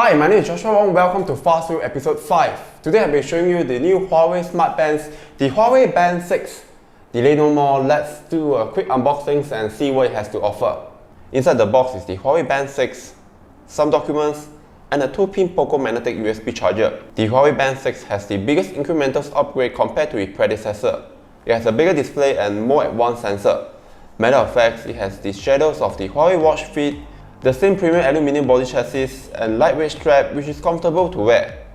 Hi, my name is Joshua Wong. Welcome to Fast View episode 5. Today I'll be showing you the new Huawei smart bands, the Huawei Band 6. Delay no more, let's do a quick unboxing and see what it has to offer. Inside the box is the Huawei Band 6, some documents, and a 2-pin Poco magnetic USB charger. The Huawei Band 6 has the biggest incremental upgrade compared to its predecessor. It has a bigger display and more advanced sensor. Matter of fact, it has the shadows of the Huawei Watch Fit, the same premium aluminium body chassis, and lightweight strap which is comfortable to wear.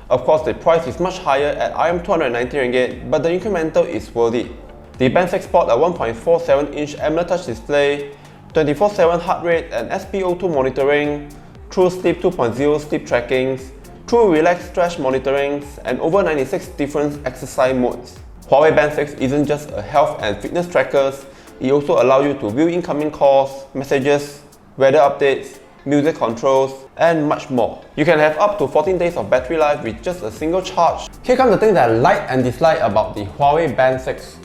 Of course, the price is much higher at RM290 but the incremental is worthy. The Band 6 sports a 1.47-inch AMOLED touch display, 24/7 heart rate and SpO2 monitoring, True Sleep 2.0 sleep trackings, True Relax Stretch monitoring, and over 96 different exercise modes. Huawei Band 6 isn't just a health and fitness tracker, it also allows you to view incoming calls, messages, weather updates, music controls, and much more. You can have up to 14 days of battery life with just a single charge. Here comes the thing that I like and dislike about the Huawei Band 6.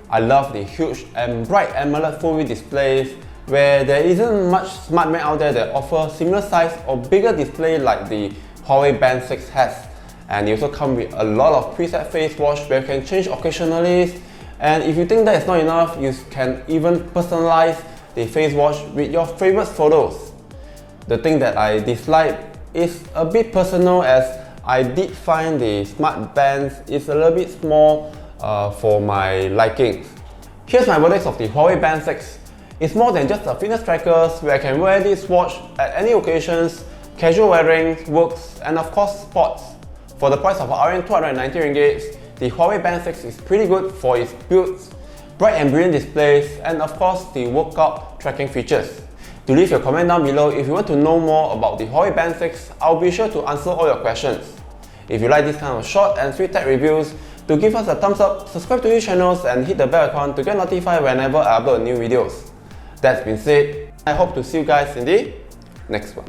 I love the huge and bright AMOLED full-width displays where there isn't much smart band out there that offer similar size or bigger display like the Huawei Band 6 has. And it also comes with a lot of preset face wash where you can change occasionally. And if you think that is not enough, you can even personalize the face wash with your favorite photos. The thing that I dislike is a bit personal, as I did find the smart bands is a little bit small for my liking. Here's my verdict of the Huawei Band 6. It's more than just a fitness tracker where I can wear this watch at any occasions, casual wearing, works, and of course sports. For the price of RM290, the Huawei Band 6 is pretty good for its builds, bright and brilliant displays, and of course the workout tracking features. Do leave your comment down below if you want to know more about the Huawei Band 6. I'll be sure to answer all your questions. If you like this kind of short and sweet tech reviews, do give us a thumbs up, subscribe to these channels, and hit the bell icon to get notified whenever I upload new videos. That being said, I hope to see you guys in the next one.